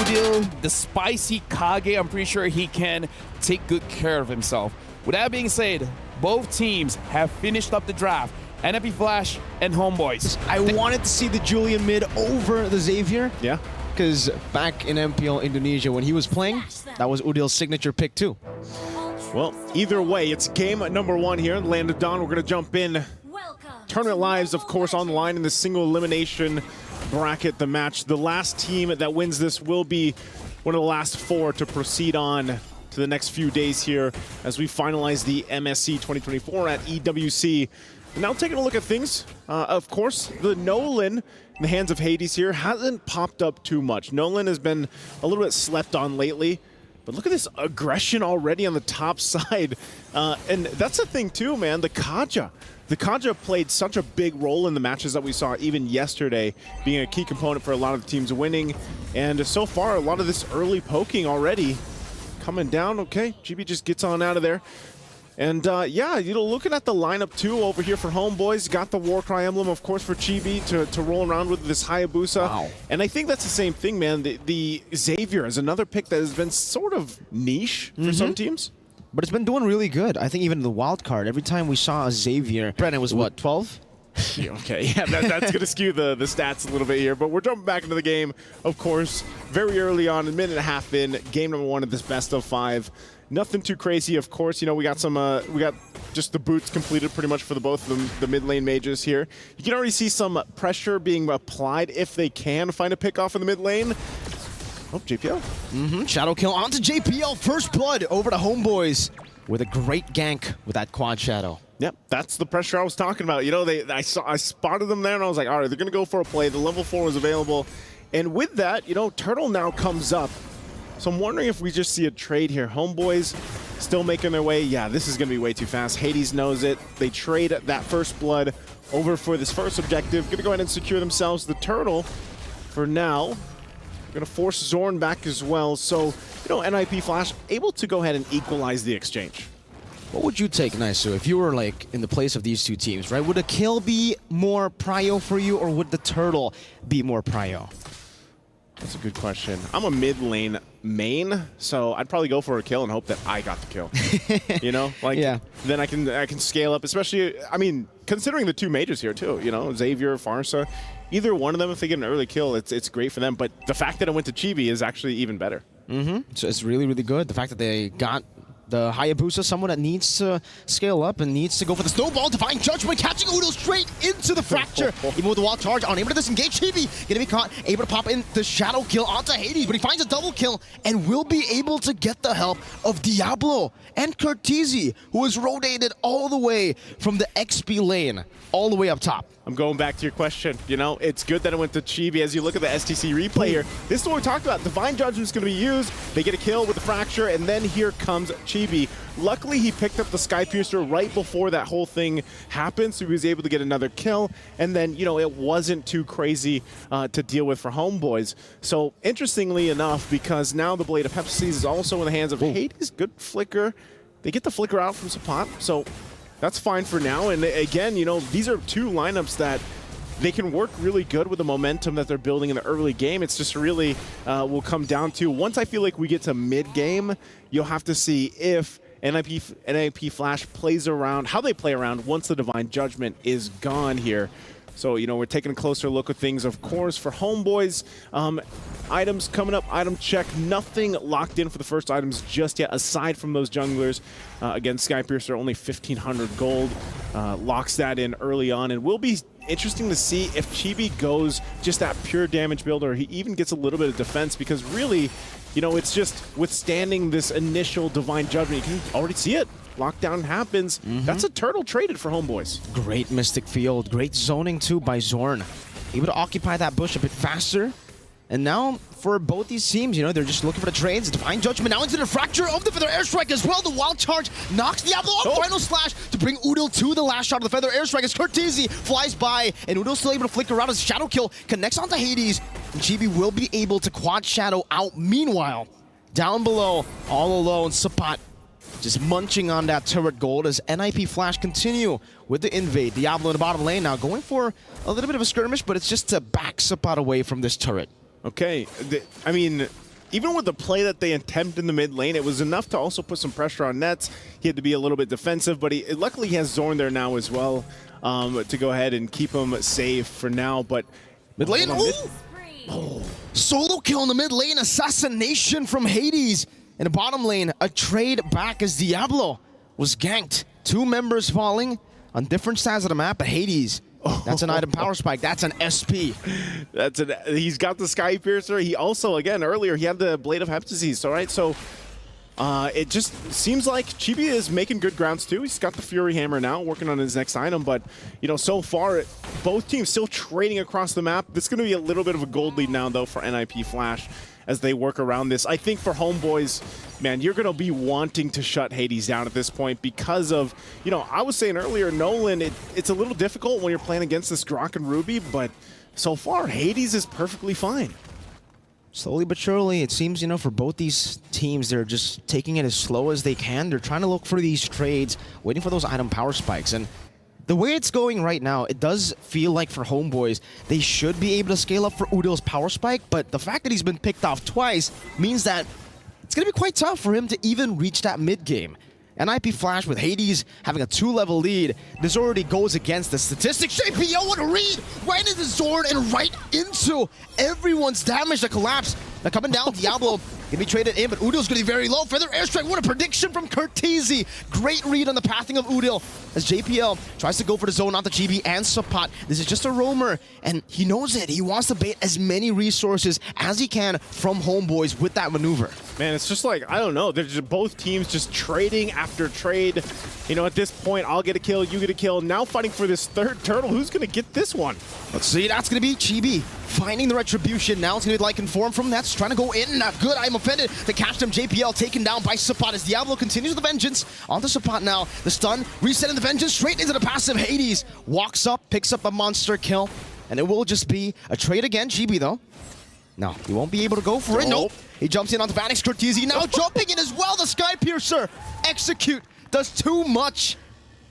Udil, the spicy Kage, I'm pretty sure he can take good care of himself. With that being said, both teams have finished up the draft. NP Flash and Homeboys. I wanted to see the Julian mid over the Xavier. Yeah. Because back in MPL Indonesia when he was playing, that was Udil's signature pick too. Well, either way, it's game number 1 here in the Land of Dawn. We're going to jump in. Tournament lives, of course, on the line in the single elimination bracket, the match. The last team that wins this will be one of the last 4 to proceed on to the next few days here as we finalize the MSC 2024 at EWC. Now taking a look at things, of course, the Nolan in the hands of Hades here hasn't popped up too much. Nolan has been a little bit slept on lately, but look at this aggression already on the top side. And that's the thing too, man, the Kaja. The Kaja played such a big role in the matches that we saw even yesterday, being a key component for a lot of the teams winning. And so far, a lot of this early poking already coming down. Okay, GB just gets on out of there. And yeah, you know, looking at the lineup too over here for Homeboys, got the Warcry emblem, of course, for Chibi to roll around with this Hayabusa. Wow. And I think that's the same thing, man. The Xavier is another pick that has been sort of niche for some teams. But it's been doing really good. I think even the wild card, every time we saw a Xavier, Brennan was what, 12? Yeah, okay, yeah, that's going to skew the stats a little bit here. But we're jumping back into the game, of course, very early on, a minute and a half in, game number 1 of this best of 5. Nothing too crazy, of course. You know, we got some, we got just the boots completed pretty much for both of them, the mid lane mages here. You can already see some pressure being applied if they can find a pick off in the mid lane. Oh, JPL. Shadow kill onto JPL. First blood over to Homeboys with a great gank with that quad shadow. Yep, that's the pressure I was talking about. You know, I spotted them there and I was like, all right, they're going to go for a play. The level 4 was available. And with that, you know, Turtle now comes up. So I'm wondering if we just see a trade here. Homeboys still making their way. Yeah, this is going to be way too fast. Hades knows it. They trade that first blood over for this first objective. Going to go ahead and secure themselves the Turtle for now. We're going to force Zorn back as well. So, you know, NIP Flash able to go ahead and equalize the exchange. What would you take, Naisu, if you were like in the place of these two teams, right? Would a kill be more prio for you, or would the Turtle be more prio? That's a good question. I'm a mid lane main, so I'd probably go for a kill and hope that I got the kill. You know, like then I can scale up. Especially, I mean, considering the 2 mages here too. You know, Xavier, Farsa, either one of them, if they get an early kill, it's great for them. But the fact that it went to Chibi is actually even better. So it's really, really good. The fact that they got the Hayabusa, someone that needs to scale up and needs to go for the snowball. Divine Judgment catching Udo straight into the fracture. Even with the wild charge, unable to disengage. Chibi gonna be caught, able to pop in the shadow kill onto Hades, but he finds a double kill and will be able to get the help of Diablo and Curtizi, who is rotated all the way from the XP lane all the way up top. I'm going back to your question. You know, it's good that it went to Chibi. As you look at the STC replay here, this is what we talked about. Divine Judgment is going to be used. They get a kill with the fracture, and then here comes Chibi. Luckily, he picked up the Sky Piercer right before that whole thing happened, so he was able to get another kill. And then, you know, it wasn't too crazy to deal with for Homeboys. So, interestingly enough, because now the Blade of Pepsis is also in the hands of Hades. Good flicker. They get the flicker out from Sapat, so that's fine for now. And again, you know, these are 2 lineups that they can work really good with the momentum that they're building in the early game. It's just really will come down to, once I feel like we get to mid-game, you'll have to see if NIP Flash plays around, how they play around once the Divine Judgment is gone here. So, you know, we're taking a closer look at things, of course, for Homeboys. Items coming up, item check. Nothing locked in for the first items just yet, aside from those junglers. Again, Sky Piercer, only 1,500 gold. Locks that in early on, and will be interesting to see if Chibi goes just that pure damage build, or he even gets a little bit of defense, because really, you know, it's just withstanding this initial Divine Judgment. You can already see it. Lockdown happens. That's a Turtle traded for Homeboys. Great Mystic Field. Great zoning too by Zorn. Able to occupy that bush a bit faster. And now, for both these teams, you know, they're just looking for the trades. Divine Judgment now into the fracture of the Feather Airstrike as well. The Wild Charge knocks Diablo off. Final Slash to bring Udil to the last shot of the Feather Airstrike as Curtizi flies by. And Udil's still able to flicker around as Shadow Kill connects onto Hades. And Chibi will be able to quad Shadow out. Meanwhile, down below, all alone, Sapat just munching on that turret gold as NIP Flash continue with the invade. Diablo in the bottom lane now going for a little bit of a skirmish, but it's just to back Sapat away from this turret. Okay, I mean, even with the play that they attempted in the mid lane, it was enough to also put some pressure on Nets. He had to be a little bit defensive, but luckily he has Zorn there now as well to go ahead and keep him safe for now. But mid lane, solo kill in the mid lane, assassination from Hades. In the bottom lane, a trade back as Diablo was ganked. 2 members falling on different sides of the map, but Hades, that's an item power spike. That's an SP. He's got the Sky Piercer. He also, again, earlier, he had the Blade of Heptases. All right, so it just seems like Chibi is making good grounds too. He's got the Fury Hammer now, working on his next item. But, you know, so far, both teams still trading across the map. This is going to be a little bit of a gold lead now, though, for NIP Flash as they work around this. I think for Homeboys, man, you're going to be wanting to shut Hades down at this point because of, you know, I was saying earlier, Nolan, it's a little difficult when you're playing against this Grok and Ruby, but so far, Hades is perfectly fine. Slowly but surely, it seems, you know, for both these teams, they're just taking it as slow as they can. They're trying to look for these trades, waiting for those item power spikes. And the way it's going right now, it does feel like for Homeboys, they should be able to scale up for Udil's power spike, but the fact that he's been picked off twice means that it's going to be quite tough for him to even reach that mid game. NIP Flash with Hades having a 2-level lead, this already goes against the statistics. JPO, what a read! Right into Zord and right into everyone's damage. The collapse. Now coming down, Diablo gonna be traded in, but Udil's gonna be very low. Feather airstrike, what a prediction from Curtese. Great read on the pathing of Udil as JPL tries to go for the zone onto Chibi and Sapat. This is just a roamer, and he knows it. He wants to bait as many resources as he can from Homeboys with that maneuver. Man, it's just like, I don't know, they're just both teams just trading after trade. You know, at this point, I'll get a kill, you get a kill. Now fighting for this third turtle. Who's gonna get this one? Let's see, that's gonna be Chibi finding the retribution. Now it's gonna be like inform from Nets, trying to go in. Not good, I'm offended to catch them. JPL taken down by Sapat as Diablo continues the vengeance onto Sapat now. The stun, resetting the vengeance straight into the passive. Hades walks up, picks up a monster kill, and it will just be a trade again. Chibi though, no, he won't be able to go for it. Nope. He jumps in onto Vanix. Cortese now jumping in as well. The Sky Piercer execute does too much.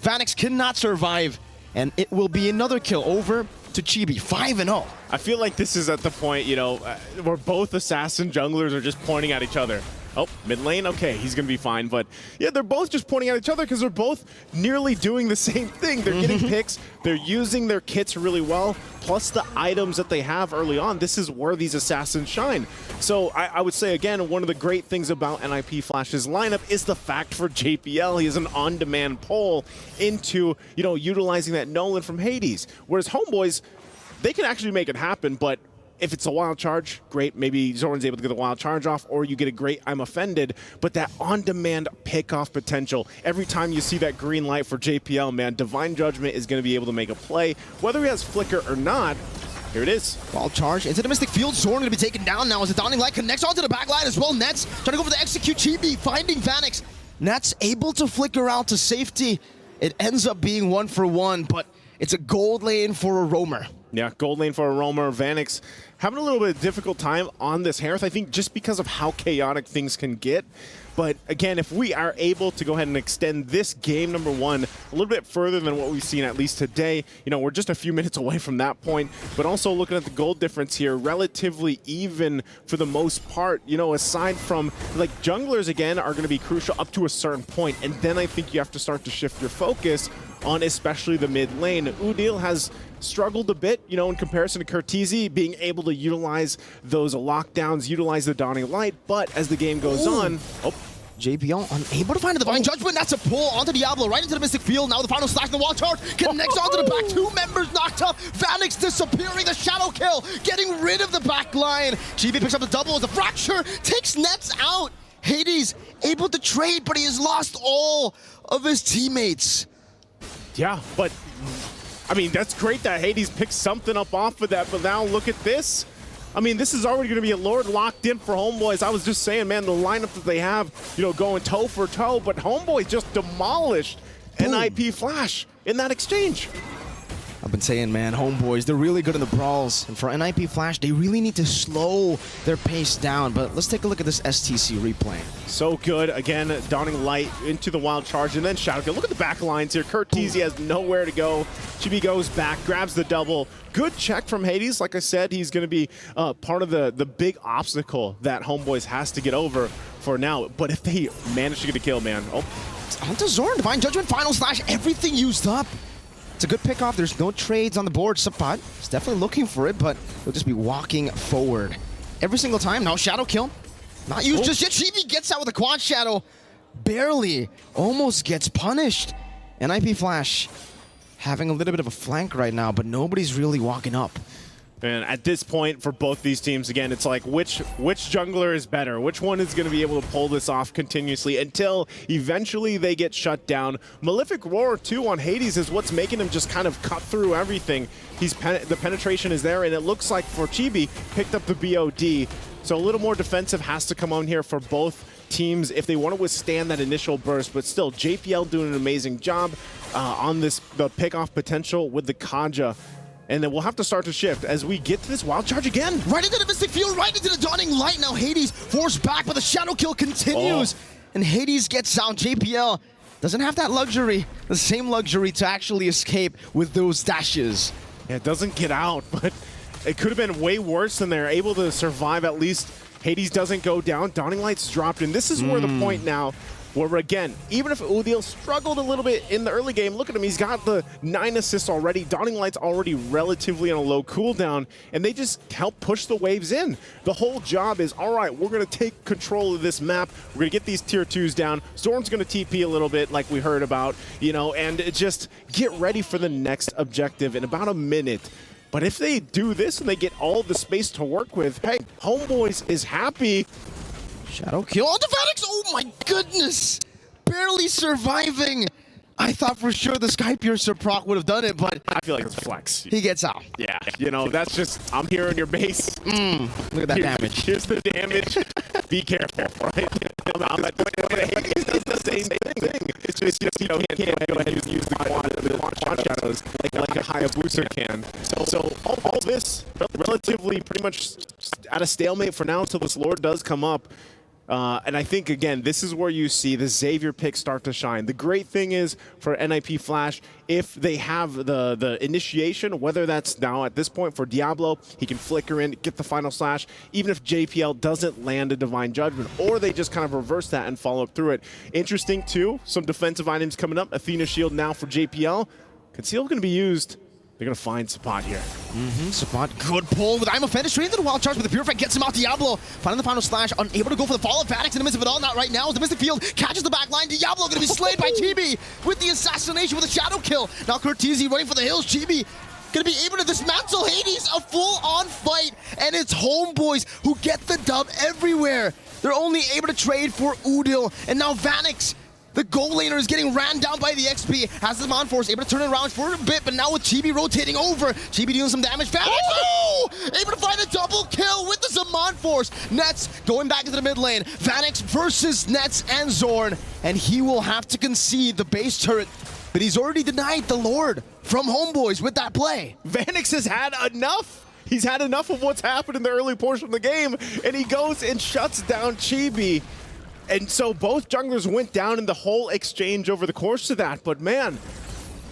Vanix cannot survive, and it will be another kill over to Chibi, 5-0. I feel like this is at the point, you know, where both assassin junglers are just pointing at each other. Oh, mid lane, okay, he's gonna be fine. But yeah, they're both just pointing at each other because they're both nearly doing the same thing. They're getting picks, they're using their kits really well, plus the items that they have early on. This is where these assassins shine. So I would say, again, one of the great things about NIP Flash's lineup is the fact for JPL, he is an on-demand pull into, you know, utilizing that Nolan from Hades. Whereas Homeboys, they can actually make it happen, but if it's a wild charge, great. Maybe Zoran's able to get a wild charge off, or you get a great I'm offended. But that on-demand pick-off potential, every time you see that green light for JPL, man, Divine Judgment is going to be able to make a play. Whether he has Flicker or not, here it is. Wild charge into the Mystic Field. Zorn going to be taken down now as the Dawning Light connects onto the back line as well. Nets trying to go for the execute. Chibi finding Vanix. Nets able to flicker out to safety. It ends up being 1-for-1, but it's a gold lane for a roamer. Yeah, gold lane for a roamer. Vanix having a little bit of difficult time on this Harith, I think just because of how chaotic things can get. But again, if we are able to go ahead and extend this game number 1 a little bit further than what we've seen at least today, you know, we're just a few minutes away from that point. But also looking at the gold difference here, relatively even for the most part, you know, aside from, like, junglers again are going to be crucial up to a certain point. And then I think you have to start to shift your focus on especially the mid lane. Udil has struggled a bit, you know, in comparison to Curtese, being able to utilize those lockdowns, utilize the Dawning Light, but as the game goes on... Oh, JPL unable to find the Divine Judgment. That's a pull onto Diablo, right into the Mystic Field. Now the final slash, the wall charge connects onto the back. 2 members knocked up. Vanix disappearing, the shadow kill, getting rid of the back line. Chibi picks up the double as the fracture takes Nets out. Hades able to trade, but he has lost all of his teammates. Yeah, but I mean, that's great that Hades picked something up off of that, but now look at this. I mean, this is already going to be a Lord locked in for Homeboys. I was just saying, man, the lineup that they have, you know, going toe for toe, but Homeboys just demolished NIP Flash in that exchange. I've been saying, man, Homeboys, they're really good in the brawls. And for NIP Flash, they really need to slow their pace down. But let's take a look at this STC replay. So good. Again, Dawning Light into the wild charge, and then Shadow. Look at the back lines here. Curteezy has nowhere to go. Chibi goes back, grabs the double. Good check from Hades. Like I said, he's going to be part of the big obstacle that Homeboys has to get over for now. But if they manage to get a kill, man. Oh. It's onto Zorn. Divine Judgment, Final Slash, everything used up. It's a good pick-off. There's no trades on the board. Sapat is definitely looking for it, but he'll just be walking forward every single time. Now Shadow kill. Not used just yet. Chibi gets out with a quad Shadow. Barely. Almost gets punished. NIP Flash having a little bit of a flank right now, but nobody's really walking up. And at this point, for both these teams, again, it's like which jungler is better? Which one is going to be able to pull this off continuously until eventually they get shut down? Malefic Roar 2 on Hades is what's making him just kind of cut through everything. The penetration is there, and it looks like for Chibi, picked up the BOD. So a little more defensive has to come on here for both teams if they want to withstand that initial burst. But still, JPL doing an amazing job on the pick-off potential with the Kaja. And then we'll have to start to shift as we get to this wild charge again. Right into the Mystic Field, right into the Dawning Light. Now Hades forced back, but the Shadow kill continues. And Hades gets out. JPL doesn't have that luxury, the same luxury to actually escape with those dashes. Yeah, it doesn't get out, but it could have been way worse than they're able to survive. At least Hades doesn't go down. Dawning Light's dropped, and this is where the point now where, again, even if Udil struggled a little bit in the early game, look at him, he's got the 9 assists already. Dawning Light's already relatively on a low cooldown, and they just help push the waves in. The whole job is, all right, we're going to take control of this map. We're going to get these tier 2s down. Storm's going to TP a little bit like we heard about, you know, and just get ready for the next objective in about a minute. But if they do this and they get all the space to work with, hey, Homeboys is happy. Shadow kill on Phoenix. Oh my goodness! Barely surviving. I thought for sure the Sky Piercer proc would have done it, but I feel like it's flex. He gets out. Yeah, you know, that's just, I'm here on your base. Look at that damage. Here's the damage. Be careful, right? Hades does the same thing. It's just, you know, he can't go ahead and use the quad shadows like a Hayabusa can. So all this, relatively pretty much at a stalemate for now until this Lord does come up. And I think, again, this is where you see the Xavier pick start to shine. The great thing is for NIP Flash, if they have the initiation, whether that's now at this point for Diablo, he can flicker in, get the final slash, even if JPL doesn't land a Divine Judgment, or they just kind of reverse that and follow up through it. Interesting, too, some defensive items coming up. Athena Shield now for JPL. Conceal going to be used. They're going to find Sapat here. Sapat, good pull with I'm offended straight into the wild charge, but the Purified gets him out. Diablo finding the final slash, unable to go for the follow-up. Vanix in the midst of it all, not right now. The Mystic Field catches the back line. Diablo going to be slayed by Chibi with the assassination with a shadow kill. Now Curteezy running for the hills. Chibi going to be able to dismantle Hades. A full-on fight, and it's Homeboys who get the dub everywhere. They're only able to trade for Udil, and now Vanix, the goal laner, is getting ran down by the XP. Has the Mon Force, able to turn it around for a bit, but now with Chibi rotating over. Chibi doing some damage. Vanix, able to find a double kill with the Zaman Force. Nets going back into the mid lane. Vanix versus Nets and Zorn, and he will have to concede the base turret, but he's already denied the Lord from Homeboys with that play. Vanix has had enough. He's had enough of what's happened in the early portion of the game, and he goes and shuts down Chibi. And so both junglers went down in the whole exchange over the course of that. But man,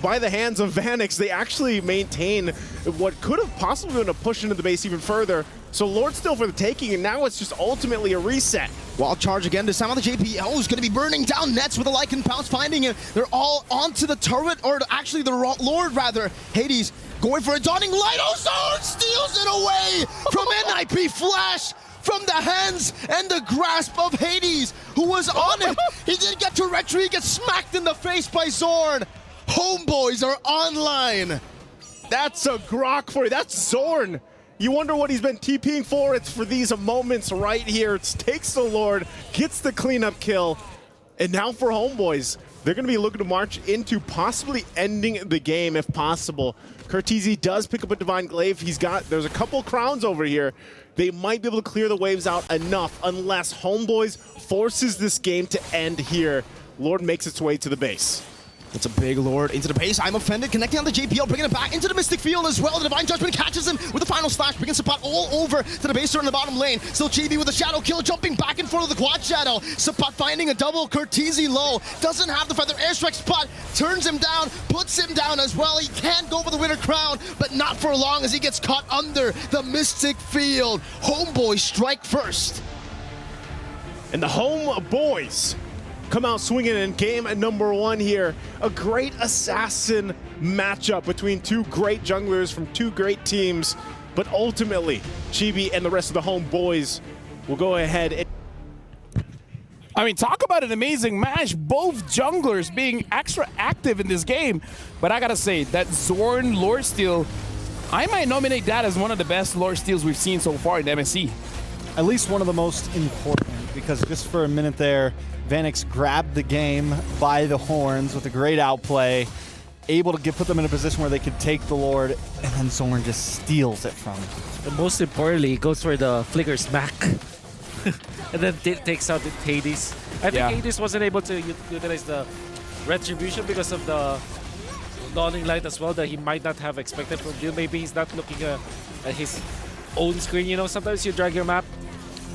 by the hands of Vanix, they actually maintain what could have possibly been a push into the base even further. So Lord's still for the taking, and now it's just ultimately a reset. Wild charge again. This time on the JPL is going to be burning down Nets with a Lycan Pounce, finding it. They're all onto the turret, or actually the Lord rather. Hades going for a Dawning Light. Oh, Zorn steals it away from NIP Flash. From the hands and the grasp of Hades, who was on it. He didn't get to retreat, he gets smacked in the face by Zorn. Homeboys are online. That's a grok for you. That's Zorn. You wonder what he's been TPing for. It's for these moments right here. It takes the Lord, gets the cleanup kill. And now for Homeboys, they're going to be looking to march into possibly ending the game if possible. Curteezy does pick up a Divine Glaive. There's a couple crowns over here. They might be able to clear the waves out enough unless Homeboys forces this game to end here. Lord makes its way to the base. It's a big Lord into the base. I'm offended, connecting on the JPL, bringing it back into the Mystic Field as well. The Divine Judgment catches him with the final slash, bringing Sapat all over to the base in the bottom lane. Still Chibi with a shadow kill, jumping back in front of the quad shadow. Sapat finding a double Curtizi low. Doesn't have the feather airstrike. Spot turns him down, puts him down as well. He can go for the winner crown, but not for long as he gets caught under the Mystic Field. Homeboys strike first. And the Homeboys come out swinging in game number 1 here. A great assassin matchup between two great junglers from two great teams. But ultimately, Chibi and the rest of the Homeboys will go ahead and I mean, talk about an amazing match. Both junglers being extra active in this game. But I gotta say, that Zorn lore steal, I might nominate that as one of the best lore steals we've seen so far in MSC. At least one of the most important, because just for a minute there, Vanix grabbed the game by the horns with a great outplay, able to put them in a position where they could take the Lord, and then Zorn just steals it from him. But most importantly, he goes for the flicker smack. And then takes out the Hades. I think Hades wasn't able to utilize the retribution because of the dawning light as well that he might not have expected from Jill. Maybe he's not looking at his own screen. You know, sometimes you drag your map.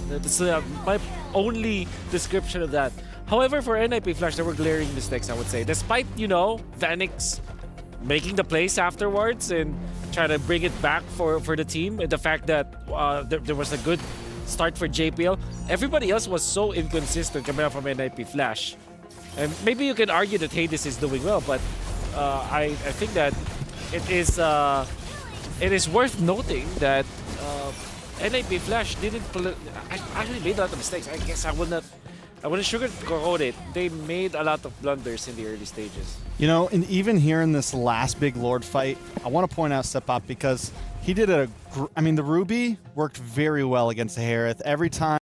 That's my only description of that. However, for NPFL, there were glaring mistakes, I would say. Despite, you know, Vanix making the plays afterwards and trying to bring it back for the team, and the fact that there was a good start for JPL, everybody else was so inconsistent coming out from NPFL. And maybe you can argue that Hades is doing well, but I think that it is worth noting that NPFL didn't actually made a lot of mistakes. I guess I wouldn't sugarcoat it. They made a lot of blunders in the early stages. You know, and even here in this last big Lord fight, I want to point out Sepap because he did I mean, the Ruby worked very well against the Harith. Every time